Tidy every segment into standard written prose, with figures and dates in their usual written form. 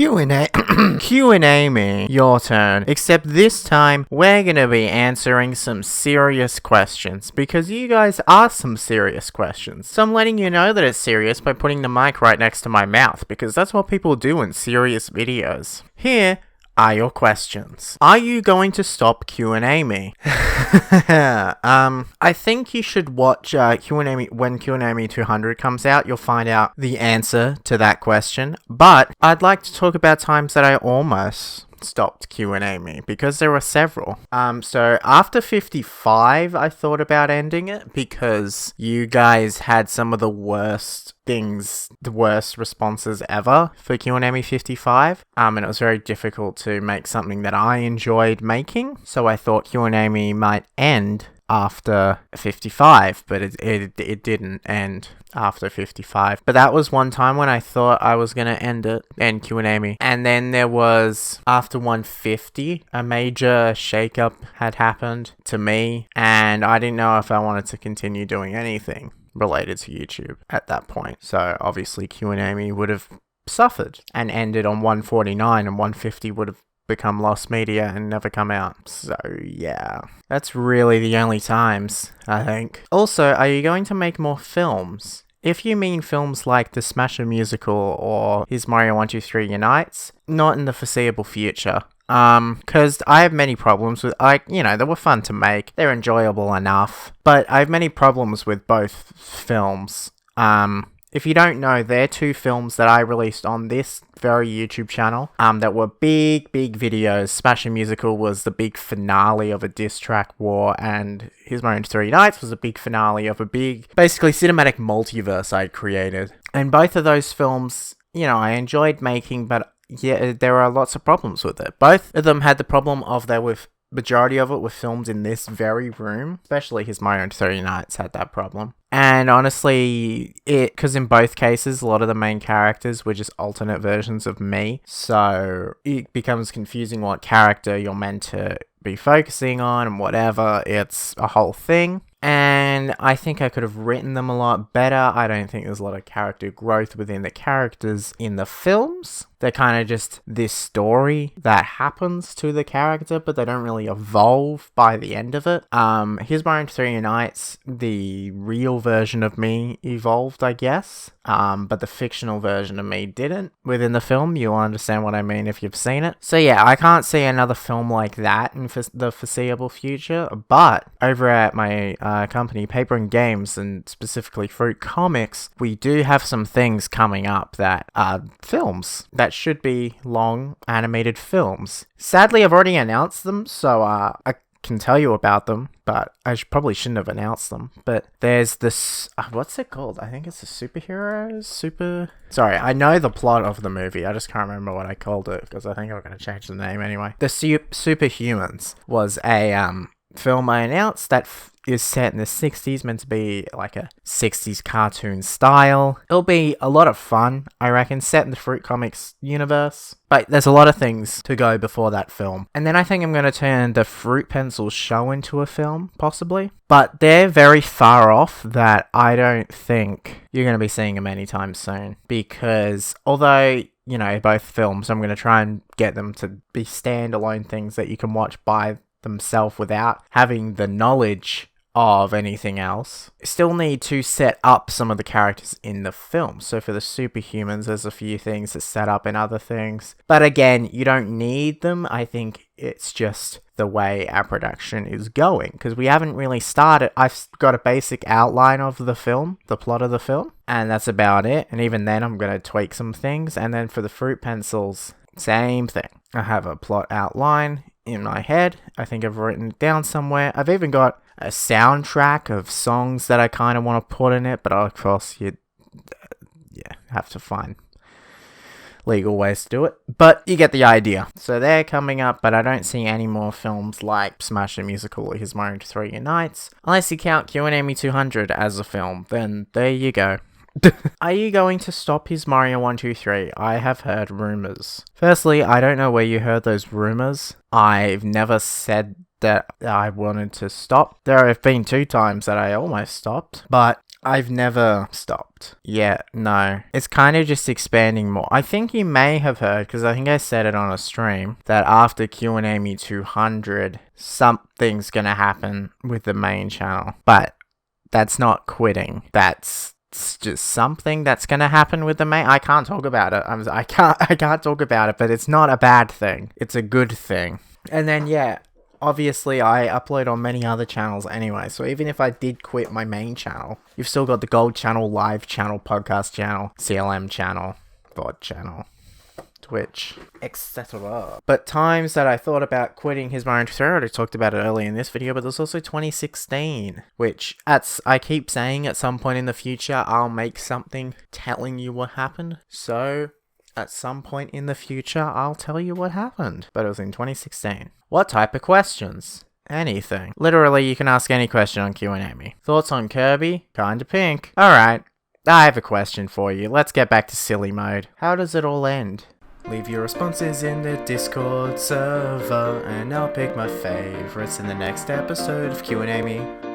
Q&A. Q&A me. Your turn. Except this time, we're gonna be answering some serious questions. Because you guys asked some serious questions. So I'm letting you know that it's serious by putting the mic right next to my mouth. Because that's what people do in serious videos. Here are your questions. Are you going to stop Q&A me? I think you should watch Q&A me when Qname 200 comes out. You'll find out the answer to that question. But I'd like to talk about times that I almost stopped Q&A me, because there were several. So after 55, I thought about ending it because you guys had some of the worst responses ever for Qname 55. And it was very difficult to make something that I enjoyed making. So I thought Qname might end after 55, but it didn't end after 55. But that was one time when I thought I was gonna end Q&A. And then there was, after 150, a major shakeup had happened to me, and I didn't know if I wanted to continue doing anything related to YouTube at that point. So obviously Q&A would have suffered and ended on 149, and 150 would have become lost media and never come out. So yeah, that's really the only times, I think. Also, are you going to make more films? If you mean films like the Smasher musical or Hismario123 Unites, not in the foreseeable future. Because I have many problems with, they were fun to make, they're enjoyable enough, but I have many problems with both films. If you don't know, they're two films that I released on this very YouTube channel, that were big videos. Smasher Musical was the big finale of a diss track war, and Hismario123 Unites was a big finale of a big, basically cinematic multiverse I'd created. And both of those films, I enjoyed making, but yeah, there are lots of problems with it. Both of them had the problem of majority of it were filmed in this very room, especially Hismario123 Unites had that problem. And honestly, because in both cases, a lot of the main characters were just alternate versions of me, so it becomes confusing what character you're meant to be focusing on and whatever. It's a whole thing. And I think I could have written them a lot better. I don't think there's a lot of character growth within the characters in the films. They're kind of just this story that happens to the character, but they don't really evolve by the end of it. Hismario123 Unites, the real version of me evolved, I guess. But the fictional version of me didn't within the film. You'll understand what I mean if you've seen it. So yeah, I can't see another film like that in the foreseeable future. But over at my company, Paper and Games, and specifically Fruit Comics, we do have some things coming up that are films that should be long animated films. Sadly, I've already announced them, so I can tell you about them, but I probably shouldn't have announced them. But there's this, what's it called? I think it's Sorry, I know the plot of the movie, I just can't remember what I called it, because I think I'm going to change the name anyway. The Superhumans was a film I announced that is set in the 60s, meant to be like a 60s cartoon style. It'll be a lot of fun, I reckon, set in the Fruit Comics universe. But there's a lot of things to go before that film. And then I think I'm going to turn the Fruit Pencils show into a film, possibly. But they're very far off that I don't think you're going to be seeing them anytime soon. Because although, both films, I'm going to try and get them to be standalone things that you can watch by themselves without having the knowledge of anything else, still need to set up some of the characters in the film. So for the Superhumans, there's a few things that set up in other things. But again, you don't need them. I think it's just the way our production is going, because we haven't really started. I've got a basic outline of the film, the plot of the film, and that's about it. And even then, I'm going to tweak some things. And then for the Fruit Pencils, same thing. I have a plot outline in my head. I think I've written it down somewhere. I've even got a soundtrack of songs that I kind of want to put in it, but of course you have to find legal ways to do it. But you get the idea. So they're coming up, but I don't see any more films like Smasher Musical or Hismario123 Unites. Unless you count Qname 200 as a film, then there you go. Are you going to stop Hismario123? I have heard rumors. Firstly, I don't know where you heard those rumors. I've never said that I wanted to stop. There have been 2 times that I almost stopped, but I've never stopped. Yeah, no. It's kind of just expanding more. I think you may have heard, because I think I said it on a stream, that after Qname 200, something's gonna happen with the main channel. But that's not quitting. That's just something that's gonna happen with the main. I can't talk about it. I can't talk about it, but it's not a bad thing. It's a good thing. And then yeah, obviously I upload on many other channels anyway, so even if I did quit my main channel, you've still got the Gold channel, Live channel, Podcast channel, CLM channel, VOD channel, Twitch, etc. But times that I thought about quitting Hismario123, I already talked about it earlier in this video, but there's also 2016, which I keep saying at some point in the future, I'll make something telling you what happened. So at some point in the future, I'll tell you what happened. But it was in 2016. What type of questions? Anything. Literally, you can ask any question on Qname. Thoughts on Kirby? Kinda pink. Alright, I have a question for you. Let's get back to silly mode. How does it all end? Leave your responses in the Discord server, and I'll pick my favorites in the next episode of Qname.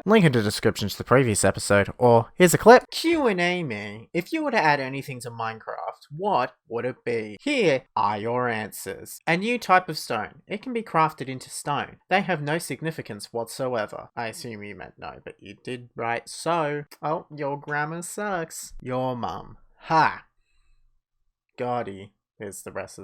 Link in the description to the previous episode, or here's a clip. Qname. If you were to add anything to Minecraft, what would it be? Here are your answers. A new type of stone. It can be crafted into stone. They have no significance whatsoever. I assume you meant no, but you did write so. Oh, your grammar sucks. Your mum. Ha! Gotti. Here's the rest of